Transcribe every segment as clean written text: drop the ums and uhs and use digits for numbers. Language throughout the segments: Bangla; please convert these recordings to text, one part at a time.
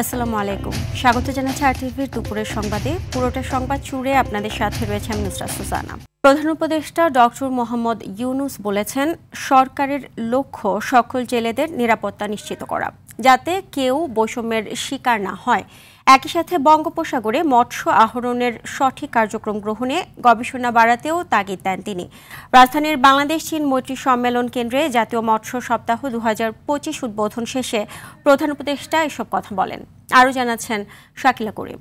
আসসালামু আলাইকুম, স্বাগত জানাচ্ছি আরটিভির দুপুরের সংবাদে। পুরোটা সংবাদ জুড়ে আপনাদের সাথে রয়েছে আমি নুসরাত সুজানা। প্রধান উপদেষ্টা ডক্টর মোহাম্মদ ইউনূস বলেছেন, সরকারের লক্ষ্য সকল জেলেদের নিরাপত্তা নিশ্চিত করা, যাতে কেউ বৈষম্যের শিকার না হয়। একই সাথে বঙ্গোপসাগরে মৎস্য আহরণের সঠিক কার্যক্রম গ্রহণে গবেষণা বাড়াতেও তাগিদ দেন তিনি। রাজধানীর বাংলাদেশ চীন মৈত্রী সম্মেলন কেন্দ্রে জাতীয় মৎস্য সপ্তাহ 2025 উদ্বোধন শেষে প্রধান উপদেষ্টা এসব কথা বলেন। আরও জানাচ্ছেন শাকিলা করিম।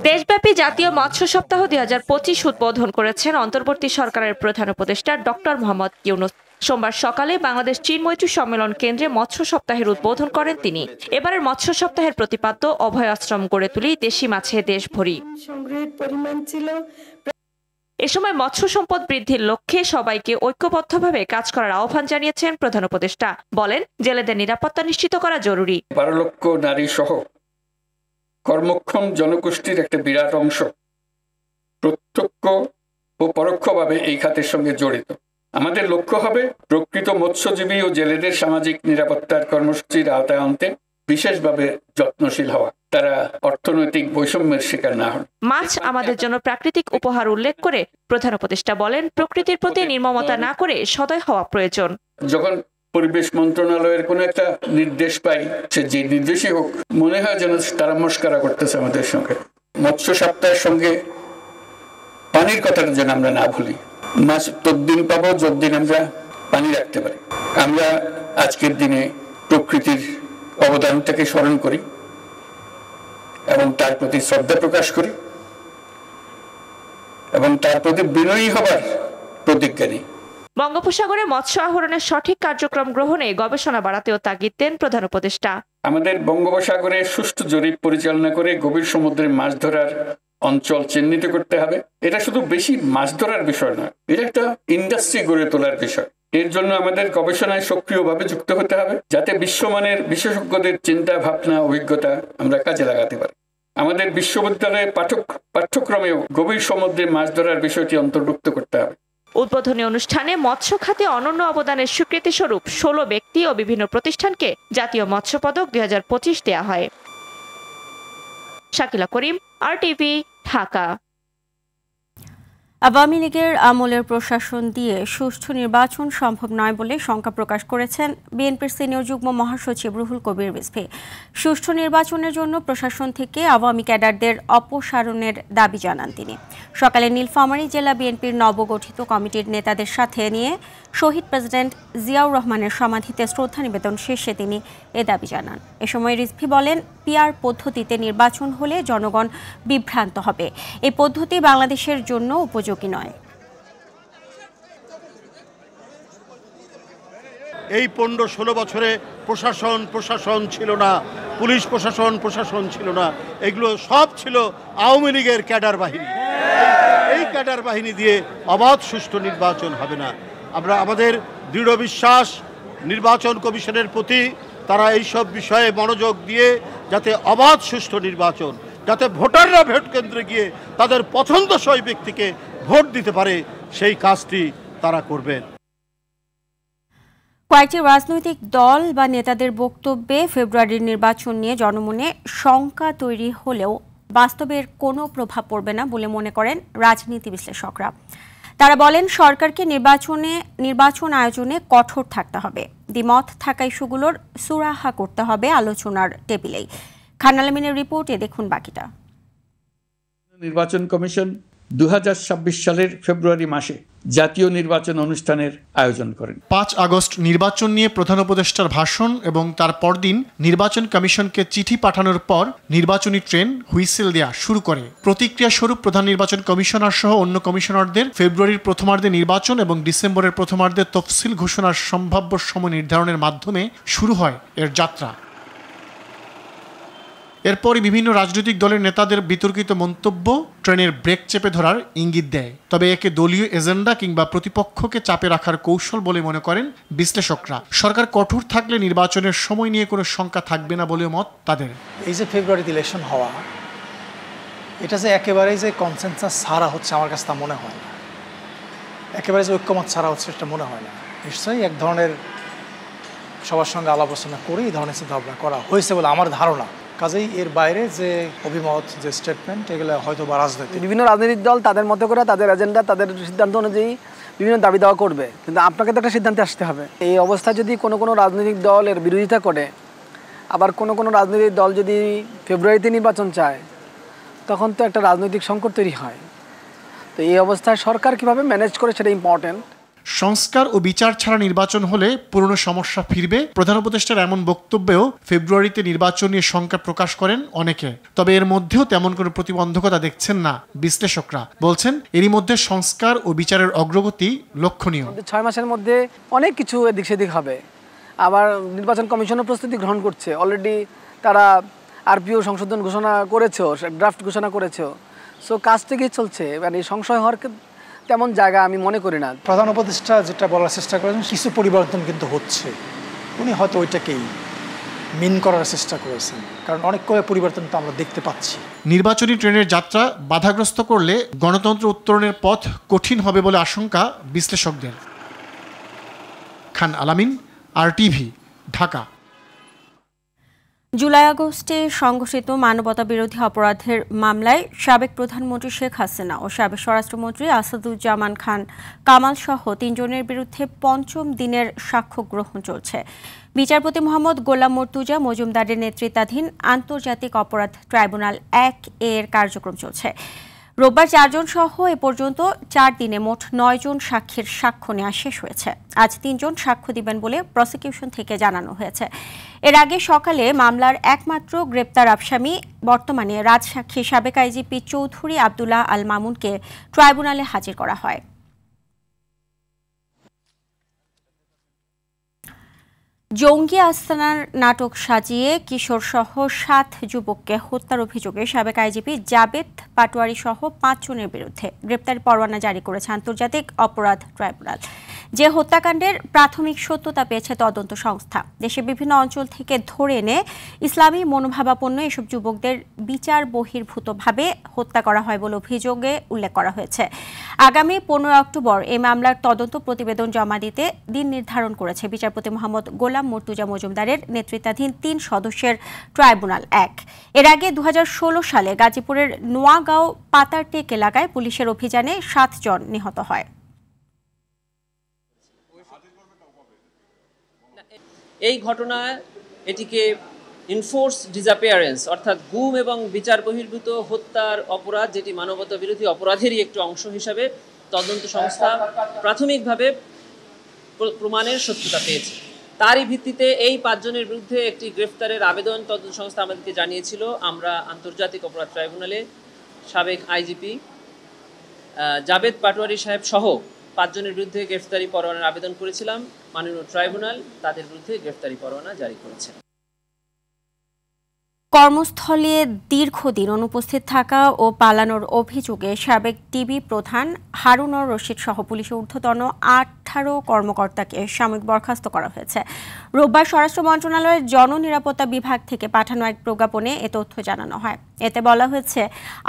দেশব্যাপী জাতীয় মৎস্য সপ্তাহ 2025 উদ্বোধন করেছেন অন্তর্বর্তী সরকারের প্রধান উপদেষ্টা ডক্টর মোহাম্মদ ইউনূস। সোমবার সকালে বাংলাদেশ চীন মৈত্রী সম্মেলন কেন্দ্রে মৎস্য সপ্তাহের উদ্বোধন করেন তিনি। এবারের মৎস্য সপ্তাহের প্রতিপাদ্য অভয় আশ্রম গড়ে তুলি দেশি মাছে দেশ ভরি। এ সময় মৎস্য সম্পদ বৃদ্ধির লক্ষ্যে সবাইকে ঐক্যবদ্ধভাবে কাজ করার আহ্বান জানিয়েছেন প্রধান উপদেষ্টা। বলেন, জেলেদের নিরাপত্তা নিশ্চিত করা জরুরি। 12 লক্ষ নারী সহ কর্মক্ষম জনগোষ্ঠীর একটা বিরাট অংশ প্রত্যক্ষ ও পরোক্ষভাবে এই খাতের সঙ্গে জড়িত। আমাদের লক্ষ্য হবে প্রকৃত মৎস্যজীবী ও জেলেদের সামাজিক নিরাপত্তার কর্মসূচির আওতায় আনতে বিশেষভাবে যত্নশীল হওয়া, তারা অর্থনৈতিক বৈষম্যের শিকার না হন। মাছ আমাদের জন্য প্রাকৃতিক উপহার উল্লেখ করে প্রধান উপদেষ্টা বলেন, প্রকৃতির প্রতি নির্মমতা না করে সদয় হওয়া প্রয়োজন। যখন পরিবেশ মন্ত্রণালয়ের কোনো একটা নির্দেশ পাই, সে যে নির্দেশই হোক, মনে হয় যেন তারা মস্করা করতেছে আমাদের সঙ্গে। মৎস্য সপ্তাহের সঙ্গে পানির কথাটা যেন আমরা না ভুলি। মাছ ততদিন পাবো যতদিন আমরা পানি রাখতে পারি। আমরা আজকের দিনে প্রকৃতির অবদানটাকে স্মরণ করি এবং তার প্রতি শ্রদ্ধা প্রকাশ করি এবং তার প্রতি বিনয়ী হবার প্রতিজ্ঞা নিই। বঙ্গোপসাগরে মৎস্য আহরণের সঠিক কার্যক্রম গ্রহণে গবেষণা বাড়াতেও তাগিদ দেন প্রধান উপদেষ্টা। আমাদের বঙ্গোপসাগরে সুষ্ঠু জরিপ পরিচালনা করে গভীর সমুদ্রে মাছ ধরার অঞ্চল চিহ্নিত করতে হবে। এটা শুধু বেশি মাছ ধরার বিষয় নয়, এটা একটা ইন্ডাস্ট্রি গড়ে তোলার বিষয়। এর জন্য আমাদের গবেষণায় সক্রিয়ভাবে যুক্ত হতে হবে, যাতে বিশ্বমানের বিশেষজ্ঞদের চিন্তা ভাবনা অভিজ্ঞতা আমরা কাজে লাগাতে পারি। আমাদের বিশ্ববিদ্যালয়ের পাঠ্যক্রমেও গভীর সমুদ্রে মাছ ধরার বিষয়টি অন্তর্ভুক্ত করতে হবে। উদ্বোধনী অনুষ্ঠানে মৎস্য খাতে অনন্য অবদানের স্বীকৃতি স্বরূপ 16 ব্যক্তি ও বিভিন্ন প্রতিষ্ঠানকে জাতীয় মৎস্য পদক 2025 দেয়া হয়। শাকিলা করিম, আরটিভি, ঢাকা। আওয়ামী লীগের আমলের প্রশাসন দিয়ে সুষ্ঠু নির্বাচন সম্ভব নয় বলে শঙ্কা প্রকাশ করেছেন বিএনপির সিনিয়র যুগ্ম মহাসচিব রুহুল কবির রিজভী। সুষ্ঠু নির্বাচনের জন্য প্রশাসন থেকে আওয়ামী ক্যাডারদের অপসারণের দাবি জানান তিনি। সকালে নীলফামারী জেলা বিএনপির নবগঠিত কমিটির নেতাদের সাথে নিয়ে শহীদ প্রেসিডেন্ট জিয়াউর রহমানের সমাধিতে শ্রদ্ধা নিবেদন শেষে তিনি এ দাবি জানান। এ সময় রিজভী বলেন, পিআর পদ্ধতিতে নির্বাচন হলে জনগণ বিভ্রান্ত হবে। এই পদ্ধতি বাংলাদেশের জন্য উপযোগী নয়। এই 15-16 বছরে প্রশাসন ছিল না, পুলিশ প্রশাসন ছিল না, এগুলো সব ছিল আওয়ামী লীগের ক্যাডার বাহিনী। এই ক্যাডার বাহিনী দিয়ে অবাধ সুষ্ঠু নির্বাচন হবে না। আমাদের দৃঢ় বিশ্বাস নির্বাচন কমিশনের প্রতি, তারা এইসব বিষয়ে মনোযোগ দিয়ে যাতে অবাধ সুষ্ঠু নির্বাচন, যাতে ভোটাররা ভোট কেন্দ্রে গিয়ে তাদের পছন্দসই ব্যক্তিকে ভোট দিতে পারে, সেই কাজটি তারা করবেন। কয়েকটি রাজনৈতিক দল বা নেতাদের বক্তব্যে ফেব্রুয়ারির নির্বাচন নিয়ে জনমনে শঙ্কা তৈরি হলেও বাস্তবের কোনো প্রভাব পড়বে না বলে মনে করেন রাজনীতি বিশ্লেষকরা। তারা বলেন, সরকারকে নির্বাচন আয়োজনে কঠোর থাকতে হবে। দ্বিমত থাকা ইস্যুগুলোর সুরাহা করতে হবে আলোচনার টেবিলেই। খান আলমিনের রিপোর্টে দেখুন বাকিটা। নির্বাচন কমিশন 2026 সালের ফেব্রুয়ারি মাসে জাতীয় নির্বাচন অনুষ্ঠানের আয়োজন করেন। 5 আগস্ট নির্বাচন নিয়ে প্রধান উপদেষ্টার ভাষণ এবং তার পরদিন নির্বাচন কমিশনকে চিঠি পাঠানোর পর নির্বাচনী ট্রেন হুইসেল দেয়া শুরু করে। প্রতিক্রিয়া স্বরূপ প্রধান নির্বাচন কমিশনার সহ অন্য কমিশনারদের ফেব্রুয়ারির প্রথমার্ধে নির্বাচন এবং ডিসেম্বরের প্রথমার্ধে তফসিল ঘোষণার সম্ভাব্য সময় নির্ধারণের মাধ্যমে শুরু হয় এর যাত্রা। এরপরই বিভিন্ন রাজনৈতিক দলের নেতাদের বিতর্কিত মন্তব্য ট্রেনের ব্রেক চেপে ধরার ইঙ্গিত দেয়। তবে একে দলীয় এজেন্ডা কিংবা প্রতিপক্ষকে চাপে রাখার কৌশল বলে মনে করেন বিশ্লেষকরা। সরকার কঠোর থাকলে নির্বাচনের সময় নিয়ে কোনো শঙ্কা থাকবে না বলেও মত তাদের। এই যে ফেব্রুয়ারিতে ইলেকশন হওয়া, এটা যে একেবারেই যে কনসেনসাস ছাড়া হচ্ছে, আমার কাছে তা মনে হয় না। একেবারে যে ঐক্যমত ছাড়া হচ্ছে, সেটা মনে হয় না। নিশ্চয়ই এক ধরনের সবার সঙ্গে আলাপ আলোচনা করে এই ধরনের চিন্তাভাবনা করা হয়েছে বলে আমার ধারণা। কাজেই এর বাইরে যে অভিমত, যে স্টেটমেন্ট, এগুলো হয়তো বা রাজনৈতিক। বিভিন্ন রাজনৈতিক দল তাদের মতো করে তাদের এজেন্ডা, তাদের সিদ্ধান্ত অনুযায়ী বিভিন্ন দাবি দাওয়া করবে, কিন্তু আপনাকে তো একটা সিদ্ধান্তে আসতে হবে। এই অবস্থায় যদি কোনো রাজনৈতিক দল এর বিরোধিতা করে, আবার কোনো রাজনৈতিক দল যদি ফেব্রুয়ারিতে নির্বাচন চায়, তখন তো একটা রাজনৈতিক সংকট তৈরি হয়। তো এই অবস্থায় সরকার কিভাবে ম্যানেজ করে সেটা ইম্পর্টেন্ট। সংস্কার ও বিচার ছাড়া নির্বাচন হলে পুরনো সমস্যা ফিরবে, প্রধান উপদেষ্টার এমন বক্তব্যেও ফেব্রুয়ারিতে নির্বাচন নিয়ে শঙ্কা প্রকাশ করেন অনেকে। তবে এর মধ্যেও তেমন কোনো প্রতিবন্ধকতা দেখছেন না বিশ্লেষকরা। বলছেন এরই মধ্যে সংস্কার ও বিচারের অগ্রগতি লক্ষণীয়। 6 মাসের মধ্যে অনেক কিছু এদিক সেদিক হবে। আবার নির্বাচন কমিশনও প্রস্তুতি গ্রহণ করছে, অলরেডি তারা আরপিও সংশোধন ঘোষণা করেছেও, ড্রাফট ঘোষণা করেছেও। সো কাজ থেকেই চলছে, মানে সংশয় হওয়ার তেমন জায়গা আমি মনে করি না। প্রধান উপদেষ্টা যেটা বলার চেষ্টা করেছেন, কিছু পরিবর্তন কিন্তু হচ্ছে, উনি হয়তো ওইটাকেই মিন করার চেষ্টা করেছেন, কারণ অনেক পরিবর্তন তো আমরা দেখতে পাচ্ছি। নির্বাচনী ট্রেনের যাত্রা বাধাগ্রস্ত করলে গণতন্ত্র উত্তরণের পথ কঠিন হবে বলে আশঙ্কা বিশ্লেষকদের। খান আলামিন, RTV, ঢাকা। জুলাই আগস্টে সংঘটিত মানবতাবিরোধী অপরাধের মামলায় সাবেক প্রধানমন্ত্রী শেখ হাসিনা ও সাবেক স্বরাষ্ট্রমন্ত্রী আসাদুজ্জামান খান কামাল সহ 3 জনের বিরুদ্ধে 5ম দিনের সাক্ষ্য গ্রহণ চলছে। বিচারপতি মোহাম্মদ গোলাম মর্তুজা মজুমদারের নেতৃত্বাধীন আন্তর্জাতিক অপরাধ ট্রাইব্যুনাল 1 এর কার্যক্রম চলছে। রোববার 4 জন সহ এ পর্যন্ত 4 দিনে মোট 9 জন সাক্ষীর সাক্ষ্য নেওয়া শেষ হয়েছে। আজ 3 জন সাক্ষ্য দিবেন বলে প্রসিকিউশন থেকে জানানো হয়েছে। এর আগে সকালে মামলার একমাত্র গ্রেপ্তার আসামি, বর্তমানে রাজসাক্ষী সাবেক আইজিপি চৌধুরী আব্দুল্লাহ আল মামুনকে ট্রাইব্যুনালে হাজির করা হয়। জঙ্গি আস্তানার নাটক সাজিয়ে কিশোরসহ 7 যুবককে হত্যার অভিযোগে সাবেক আইজিপি জাবেদ পাটোয়ারি সহ 5 জনের বিরুদ্ধে গ্রেপ্তারি পরোয়ানা জারি করেছে আন্তর্জাতিক অপরাধ ট্রাইব্যুনাল। যে হত্যাকাণ্ডের প্রাথমিক সত্যতা পেয়েছে তদন্ত সংস্থা। দেশের বিভিন্ন অঞ্চল থেকে ধরে এনে ইসলামী মনোভাবাপন্ন এসব যুবকদের বিচার বহির্ভূতভাবে হত্যা করা হয় বলে অভিযোগে উল্লেখ করা হয়েছে। আগামী 15 অক্টোবর এই মামলার তদন্ত প্রতিবেদন জমা দিতে দিন নির্ধারণ করেছে বিচারপতি মোহাম্মদ গোলাম মর্তুজা মজুমদারের নেতৃত্বাধীন 3 সদস্যের ট্রাইব্যুনাল 1। এর আগে 2016 সালে গাজীপুরের নোয়াগাঁও পাতারটেক এলাকায় পুলিশের অভিযানে 7 জন নিহত হয়। এই ঘটনায় এটিকে ইনফোর্স ডিসঅ্যাপিয়ারেন্স অর্থাৎ গুম এবং বিচার বহির্ভূত হত্যার অপরাধ, যেটি মানবতা বিরোধী অপরাধেরই একটি অংশ হিসাবে তদন্ত সংস্থা প্রাথমিকভাবে প্রমাণের সত্যতা পেয়েছে। তারই ভিত্তিতে এই 5 জনের বিরুদ্ধে একটি গ্রেফতারের আবেদন তদন্ত সংস্থা আমাদেরকে জানিয়েছিল। আমরা আন্তর্জাতিক অপরাধ ট্রাইব্যুনালে সাবেক আইজিপি জাবেদ পাটোয়ারি সাহেব সহ 5 জনের বিরুদ্ধে গ্রেফতারি পরোয়ানার আবেদন করেছিলাম। মাননীয় ট্রাইব্যুনাল তাদের বিরুদ্ধে গ্রেফতারি পরোয়ানা জারি করেছে। কর্মস্থলে দীর্ঘদিন অনুপস্থিত থাকা ও পালানোর অভিযোগে সাবেক টিবি প্রধান হারুনুর রশিদ সহ পুলিশের ঊর্ধ্বতন 18 কর্মকর্তাকে সাময়িক বরখাস্ত করা হয়েছে। রোববার স্বরাষ্ট্র মন্ত্রণালয়ের জননিরাপত্তা বিভাগ থেকে পাঠানো এক প্রজ্ঞাপনে এ তথ্য জানানো হয়। এতে বলা হয়েছে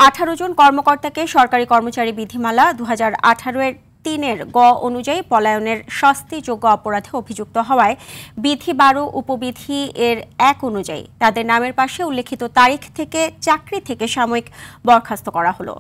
18 জন কর্মকর্তাকে সরকারি কর্মচারী বিধিমালা 2018-এর 3 গ অনুযায়ী পলায়নের শাস্তিযোগ্য অপরাধে অভিযুক্ত হওয়ায় বিধি 12 উপবিধি এর 1 অনুযায়ী তাদের নামের পাশে উল্লেখিত তারিখ থেকে চাকরি থেকে সাময়িক বরখাস্ত করা হলো।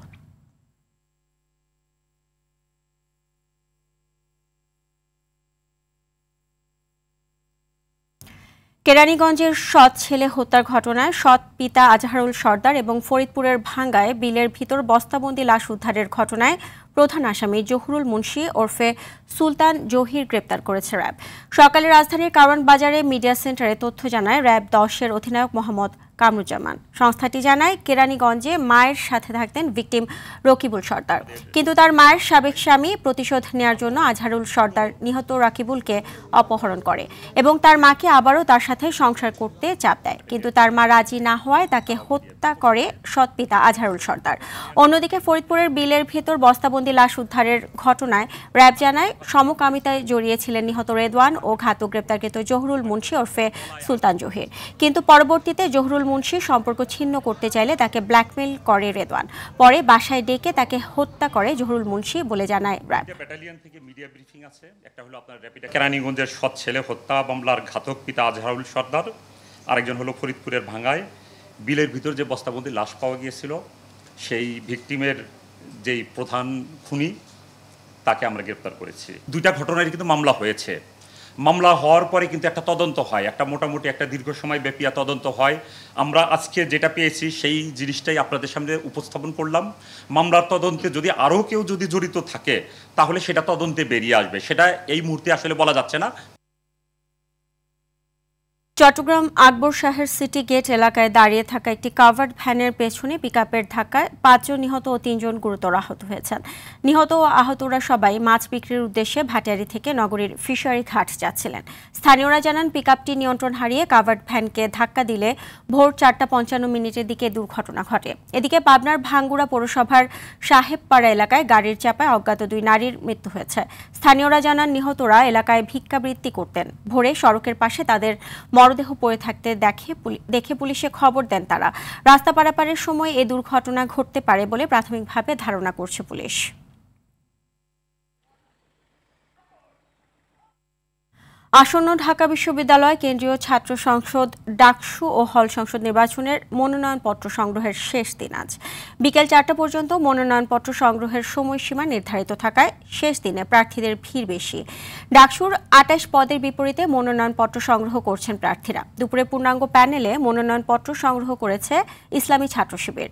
কেরানীগঞ্জের সৎ ছেলে হত্যার ঘটনায় সৎ পিতা আজহারুল সর্দার এবং ফরিদপুরের ভাঙ্গায় বিলের ভিতর বস্তাবন্দি লাশ উদ্ধারের ঘটনায় প্রধান আসামি জহুরুল মুন্সি ওরফে সুলতান জহির গ্রেপ্তার করেছে র্যাব। সকালে রাজধানীর কারওয়ান বাজারে মিডিয়া সেন্টারে তথ্য জানায় র্যাব 10-এর অধিনায়ক মোহাম্মদ কামরুজ্জামান। সংস্থাটি জানায় কেরানীগঞ্জে মায়ের সাথে থাকতেন ভিকটিম রকিবুল সর্দার, কিন্তু তার মায়ের সাবেক স্বামী প্রতিশোধ নেয়ার জন্য আজহারুল সর্দার নিহত রাকিবুলকে অপহরণ করে এবং তার মাকে আবারও তার সাথে সংসার করতে চাপ দেয়, কিন্তু তার মা রাজি না হওয়ায় তাকে হত্যা করে সৎ পিতা আজহারুল সর্দার। অন্যদিকে ফরিদপুরের বিলের ভেতর বস্তাবন্দি বস্তাবন্দি লাশ উদ্ধারের ঘটনায় র্যাব জানায় সমকামিতায় জড়িয়েছিলেন নিহত রেদওয়ান ও ঘাতক গ্রেপ্তারকৃত জহুরুল মুন্সি ওরফে সুলতান জহির। কিন্তু পরবর্তীতে জহুরুল মুন্সি সম্পর্ক ছিন্ন করতে চাইলে তাকে ব্ল্যাকমেইল করে রেদওয়ান। পরে বাসায় ডেকে তাকে হত্যা করে জহুরুল মুন্সি বলে জানায় র্যাব। ব্যাটালিয়ন থেকে মিডিয়া ব্রিফিং আছে, একটা হলো আপনার র্যাপিড কেরানীগঞ্জের সৎ ছেলে হত্যা মামলার ঘাতক পিতা আজহারুল সর্দার, আরেকজন হলো ফরিদপুরের ভাঙ্গায় বিলের ভিতর যে বস্তাবন্দি লাশ পাওয়া গিয়েছিল সেই ভিকটিমের যেই প্রধান খুনি তাকে আমরা গ্রেপ্তার করেছি। দুইটা ঘটনায় কিন্তু মামলা হয়েছে। মামলা হওয়ার পরে কিন্তু একটা তদন্ত হয়, একটা মোটামুটি একটা দীর্ঘ সময় ব্যাপী তদন্ত হয়। আমরা আজকে যেটা পেয়েছি সেই জিনিসটাই আপনাদের সামনে উপস্থাপন করলাম। মামলার তদন্তে যদি আরও কেউ যদি জড়িত থাকে তাহলে সেটা তদন্তে বেরিয়ে আসবে, সেটা এই মুহূর্তে আসলে বলা যাচ্ছে না। চট্টগ্রাম আকবর শাহের সিটি গেট এলাকায় দাঁড়িয়ে থাকা একটি কাভার্ড ভ্যানের পেছনে পিকআপের ধাক্কায় 5 জন নিহত ও 3 জন গুরুতর আহত হয়েছেন। নিহত ও আহতরা সবাই মাছ বিক্রির উদ্দেশ্যে ভাটিয়ারি থেকে নগরীর ফিশারি ঘাট যাচ্ছিলেন। স্থানীয়রা জানান পিকআপটি নিয়ন্ত্রণ হারিয়ে কাভার্ড ভ্যানকে ধাক্কা দিলে ভোর 4:55 দিকে দুর্ঘটনা ঘটে। এদিকে পাবনার ভাঙ্গুড়া পৌরসভার সাহেবপাড়া এলাকায় গাড়ির চাপায় অজ্ঞাত 2 নারীর মৃত্যু হয়েছে। স্থানীয়রা জানান নিহতরা এলাকায় ভিক্ষাবৃত্তি করতেন। ভোরে সড়কের পাশে তাদের মরদেহ পড়ে থাকতে দেখে পুলিশে খবর দেন তারা। রাস্তা পারাপারের সময় এই দুর্ঘটনা ঘটতে পারে বলে প্রাথমিকভাবে ধারণা করছে পুলিশ। আসন্ন ঢাকা বিশ্ববিদ্যালয় কেন্দ্রীয় ছাত্র সংসদ ডাকসু ও হল সংসদ নির্বাচনের মনোনয়নপত্র সংগ্রহের শেষ দিন আজ। বিকেল 4টা পর্যন্ত মনোনয়নপত্র সংগ্রহের সময়সীমা নির্ধারিত থাকায় শেষ দিনে প্রার্থীদের ভিড় বেশি। ডাকসুর 28 পদের বিপরীতে মনোনয়নপত্র সংগ্রহ করছেন প্রার্থীরা। দুপুরে পূর্ণাঙ্গ প্যানেলে মনোনয়নপত্র সংগ্রহ করেছে ইসলামী ছাত্র শিবির।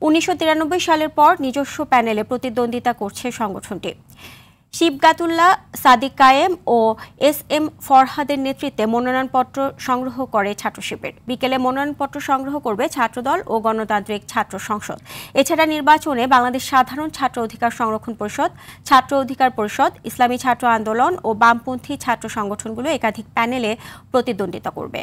1993 সালের পর নিজস্ব প্যানেলে প্রতিদ্বন্দ্বিতা করছে সংগঠনটি। শিবগাতুল্লাহ, সাদিক কায়েম ও SM ফরহাদের নেতৃত্বে মনোনয়নপত্র সংগ্রহ করে ছাত্র শিবির। বিকেলে মনোনয়নপত্র সংগ্রহ করবে ছাত্রদল ও গণতান্ত্রিক ছাত্র সংসদ। এছাড়া নির্বাচনে বাংলাদেশ সাধারণ ছাত্র অধিকার সংরক্ষণ পরিষদ, ছাত্র অধিকার পরিষদ, ইসলামী ছাত্র আন্দোলন ও বামপন্থী ছাত্র সংগঠনগুলো একাধিক প্যানেলে প্রতিদ্বন্দ্বিতা করবে।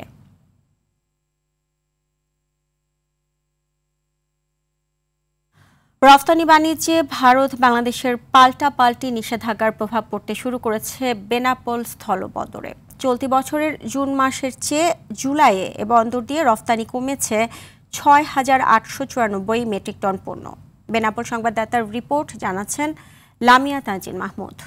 রফতানি বাণিজ্যে ভারত বাংলাদেশের পাল্টাপাল্টি নিষেধাজ্ঞার প্রভাব পড়তে শুরু করেছে বেনাপোল স্থলবন্দরে। চলতি বছরের জুন মাসের চেয়ে জুলাইয়ে এ বন্দর দিয়ে রফতানি কমেছে 6,894 মেট্রিক টন পণ্য। বেনাপোল সংবাদদাতার রিপোর্ট জানাচ্ছেন লামিয়া তানজিন মাহমুদ।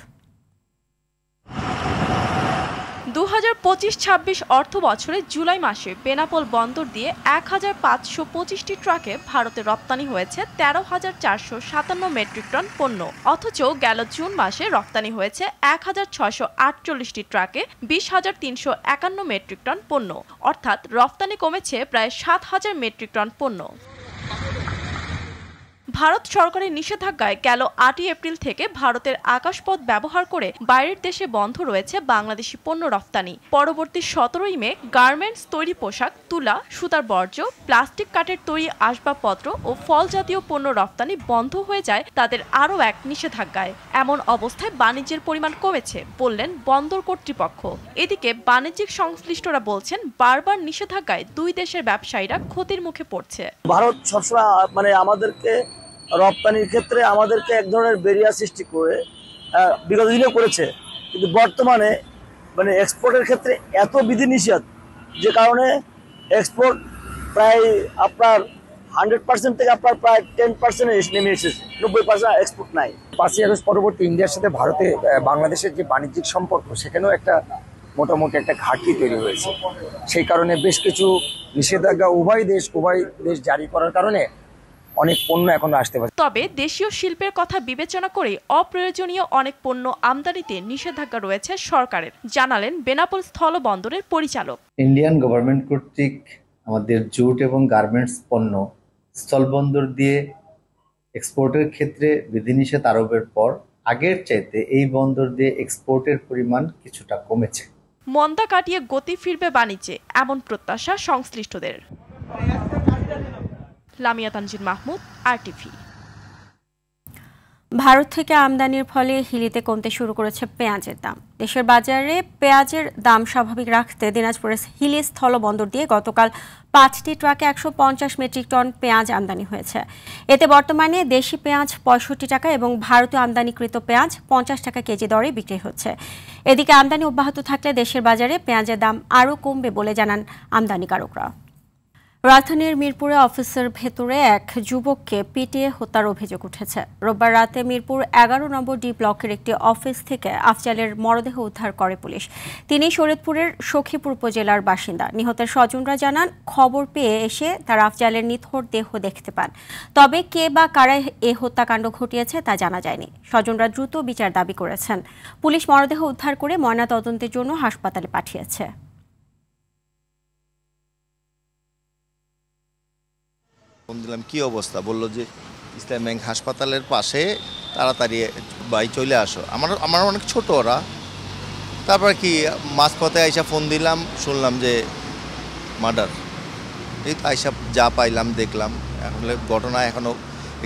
2025-26 অর্থ বছরে জুলাই মাসে বেনাপোল বন্দর দিয়ে 1,525টি ট্রাকে ভারতে রপ্তানি হয়েছে 13,457 মেট্রিক টন পণ্য। অথচ গেল জুন মাসে রপ্তানি হয়েছে 1,648টি ট্রাকে 20,351 মেট্রিক টন পণ্য, অর্থাৎ রপ্তানি কমেছে প্রায় 7,000 মেট্রিক টন পণ্য। ভারত সরকারের নিষেধাজ্ঞায় গেল 8 এপ্রিল থেকে ভারতের আকাশপথ ব্যবহার করে বাইরের দেশে বন্ধ রয়েছে বাংলাদেশি পণ্য রপ্তানি। পরবর্তী 17 মে গার্মেন্টস, তৈরি পোশাক, তুলা, সুতার বর্জ্য, প্লাস্টিক কাঠের তৈরি আসবাবপত্র ও ফল জাতীয় পণ্য রপ্তানি বন্ধ হয়ে যায় তাদের আরও এক নিষেধাজ্ঞায়। এমন অবস্থায় বাণিজ্যের পরিমাণ কমেছে বললেন বন্দর কর্তৃপক্ষ। এদিকে বাণিজ্যিক সংশ্লিষ্টরা বলছেন বারবার নিষেধাজ্ঞায় দুই দেশের ব্যবসায়ীরা ক্ষতির মুখে পড়ছে। ভারত সবসময় আমাদেরকে রপ্তানির ক্ষেত্রে আমাদেরকে এক ধরনের ব্যারিয়ার সৃষ্টি করে বিগত দিনে করেছে, কিন্তু বর্তমানে এক্সপোর্টের ক্ষেত্রে এত বিধিনিষেধ যে কারণে এক্সপোর্ট প্রায় আপনার 100% থেকে আপনার প্রায় 10% নেমে এসেছে, 90% এক্সপোর্ট নাই। 5ই আগস্ট পরবর্তী ইন্ডিয়ার সাথে ভারতে বাংলাদেশের যে বাণিজ্যিক সম্পর্ক সেখানেও একটা মোটামুটি একটা ঘাটতি তৈরি হয়েছে। সেই কারণে বেশ কিছু নিষেধাজ্ঞা উভয় দেশ জারি করার কারণে অনেক পণ্য এখন আসতে পারে। তবে দেশীয় শিল্পের কথা বিবেচনা করে অপ্রয়োজনীয় অনেক পণ্য আমদানিতে নিষেধাজ্ঞা রয়েছে সরকারের, জানালেন বেনাপোল স্থল বন্দরের পরিচালক। ইন্ডিয়ান গভর্নমেন্ট কর্তৃক আমাদের জুট এবং গার্মেন্টস পণ্য স্থলবন্দর দিয়ে এক্সপোর্টের ক্ষেত্রে বিধিনিষেধ আরোপের পর আগের চাইতে এই বন্দর দিয়ে এক্সপোর্টের পরিমাণ কিছুটা কমেছে। মন্দা কাটিয়ে গতি ফিরবে বাণিজ্যে, এমন প্রত্যাশা সংশ্লিষ্টদের। লামিয়া তানজিন মাহমুদ, RTV। ভারত থেকে আমদানির ফলে হিলিতে কমতে শুরু করেছে পেঁয়াজের দাম। দেশের বাজারে পেঁয়াজের দাম স্বাভাবিক রাখতে দিনাজপুরের হিলি স্থলবন্দর দিয়ে গতকাল 5টি ট্রাকে 150 মেট্রিক টন পেঁয়াজ আমদানি হয়েছে। এতে বর্তমানে দেশি পেঁয়াজ 65 টাকা এবং ভারতীয় আমদানিকৃত পেঁয়াজ 50 টাকা কেজি দরে বিক্রি হচ্ছে। এদিকে আমদানি অব্যাহত থাকলে দেশের বাজারে পেঁয়াজের দাম আরও কমবে বলে জানান আমদানিকারকরা। রাজধানীর মিরপুরে অফিসের ভেতরে এক যুবককে পিটিয়ে হত্যার অভিযোগ উঠেছে। রোববার রাতে মিরপুর 11 নম্বর ডি ব্লকের একটি অফিস থেকে আফজালের মরদেহ উদ্ধার করে পুলিশ। তিনি শরীয়তপুরের সখীপুর উপজেলার বাসিন্দা। নিহতের স্বজনরা জানান, খবর পেয়ে এসে তারা আফজালের নিথর দেহ দেখতে পান। তবে কে বা কারা এ হত্যাকাণ্ড ঘটিয়েছে তা জানা যায়নি। স্বজনরা দ্রুত বিচার দাবি করেছেন। পুলিশ মরদেহ উদ্ধার করে ময়নাতদন্তের জন্য হাসপাতালে পাঠিয়েছে। ফোন দিলাম কি অবস্থা, বললো যে ইসলাম ব্যাংক হাসপাতালের পাশে, তাড়াতাড়ি ভাই চলে আসো। আমার অনেক ছোট ওরা। তারপর কি মাঝপথে আইসা ফোন দিলাম, শুনলাম যে মার্ডার। এই তো আইসা যা পাইলাম দেখলাম। এখন ঘটনা এখনও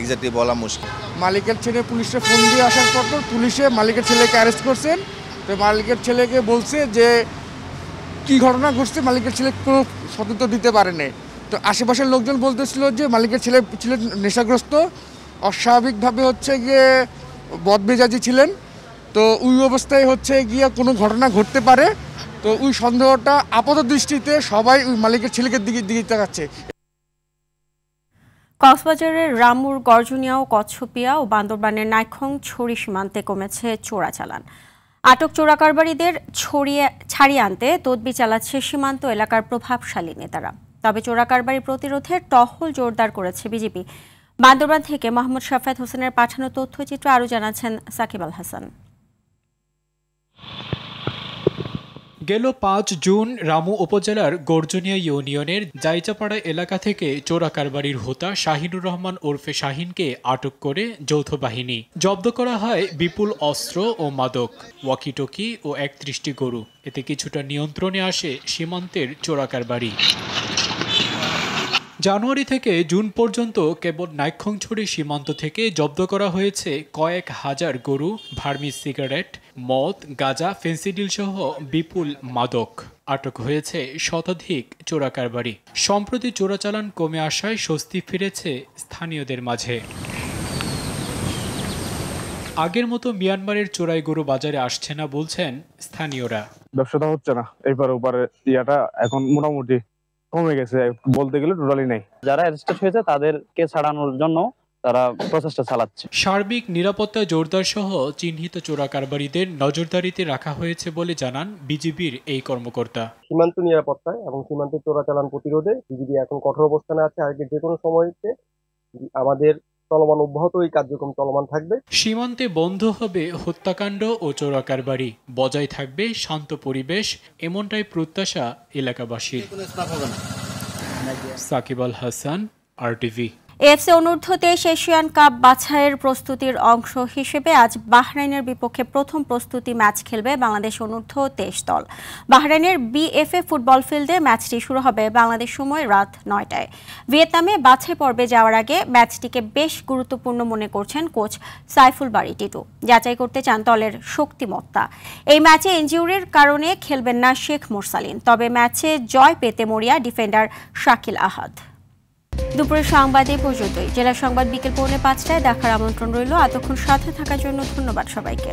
এক্স্যাক্টলি বলা মুশকিল। মালিকের ছেলে পুলিশে ফোন দিয়ে আসার পর পুলিশে মালিকের ছেলেকে অ্যারেস্ট করছেন। তো মালিকের ছেলেকে বলছে যে কি ঘটনা ঘটছে, মালিকের ছেলে কোনো সতর্ক দিতে পারেনি। তো আশেপাশের লোকজন বলতেছিল যে মালিকের ছেলে ছিলেন নেশাগ্রস্ত, অস্বাভাবিকভাবে হচ্ছে গিয়ে বদমেজাজি ছিলেন। তো ওই অবস্থায় হচ্ছে গিয়ে কোনো ঘটনা ঘটতে পারে। তো ওই সন্দেহটা আপাত দৃষ্টিতে সবাই ওই মালিকের ছেলেকে দিকে তাকাচ্ছে। কক্সবাজারের রামুর, গর্জনিয়া ও কচ্ছপিয়া ও বান্দরবানের নাইখং ছড়ি সীমান্তে কমেছে চোরাচালান। আটক চোরাকারবারিদের ছাড়িয়ে আনতে তদবির চালাচ্ছে সীমান্ত এলাকার প্রভাবশালী নেতারা। তবে চোরাকারবারি প্রতিরোধে টহল জোরদার করেছে বিজিবি। বান্দরবান থেকে মোহাম্মদ শাফায়েত হোসেনের পাঠানো তথ্যচিত্র আরও জানাচ্ছেন সাকিব আল হাসান। গেল 5 জুন রামু উপজেলার গর্জনিয়া ইউনিয়নের জাইচাপাড়া এলাকা থেকে চোরাকারবারির হোতা শাহিনুর রহমান ওরফে শাহিনকে আটক করে যৌথ বাহিনী। জব্দ করা হয় বিপুল অস্ত্র ও মাদক, ওয়াকিটকি ও 31টি গরু। এতে কিছুটা নিয়ন্ত্রণে আসে সীমান্তের চোরাকারবারি। জানুয়ারি থেকে জুন পর্যন্ত কেবল নাইখংছড়ি সীমান্ত থেকে জব্দ করা হয়েছে কয়েক হাজার গরু, ভার্মিস সিগারেট, মদ, গাঁজা, ফেন্সিডিল সহ বিপুল মাদক। আটক হয়েছে শতাধিক চোরাকারবারি। সম্প্রতি চোরাচালান কমে আসায় স্বস্তি ফিরেছে স্থানীয়দের মাঝে। আগের মতো মিয়ানমারের চোরাই গরু বাজারে আসছে না বলছেন স্থানীয়রা। ব্যবসাটা হচ্ছে না, এইবার ওপারে ইয়াটা এখন মোটামুটি কমে গেছে, বলতে গেলে টোটালি নেই। যারা অ্যারেস্টেড হয়েছে তাদেরকে ছাড়ানোর জন্য তারা প্রচেষ্টা চালাচ্ছে। সার্বিক নিরাপত্তা জোরদার সহ চিহ্নিত চোরাকারবারিদের নজরদারিতে রাখা হয়েছে বলে জানান বিজিবির এই কর্মকর্তা। সীমান্ত নিরাপত্তায় এবং সীমান্তে চোরাচালান প্রতিরোধে বিজিবি এখন কঠোর অবস্থানে আছে। আগে যে কোনো সময়তে আমাদের চলমান অব্যাহত এই কার্যক্রম চলমান থাকবে। সীমান্তে বন্ধ হবে হত্যাকাণ্ড ও চোরাকারবারি, বজায় থাকবে শান্ত পরিবেশ, এমনটাই প্রত্যাশা এলাকাবাসীর। সাকিব আল হাসান, RTV। এএফসি অনূর্ধ্ব 23 এশিয়ান কাপ বাছাইয়ের প্রস্তুতির অংশ হিসেবে আজ বাহরাইনের বিপক্ষে প্রথম প্রস্তুতি ম্যাচ খেলবে বাংলাদেশ অনূর্ধ্ব 23 দল। বাহরাইনের BFA ফুটবল ফিল্ডে ম্যাচটি শুরু হবে বাংলাদেশ সময় রাত 9টায়। ভিয়েতনামে বাছাই পর্বে যাওয়ার আগে ম্যাচটিকে বেশ গুরুত্বপূর্ণ মনে করছেন কোচ সাইফুল বারী টিটু। যাচাই করতে চান দলের শক্তিমত্তা। এই ম্যাচে ইনজুরির কারণে খেলবেন না শেখ মোরসালিন। তবে ম্যাচে জয় পেতে মরিয়া ডিফেন্ডার শাকিল আহাদ। দুপুরের সংবাদ এই পর্যন্তই। জেলা সংবাদ বিকেল 4:45টায় দেখার আমন্ত্রণ রইল। এতক্ষণ সাথে থাকার জন্য ধন্যবাদ সবাইকে।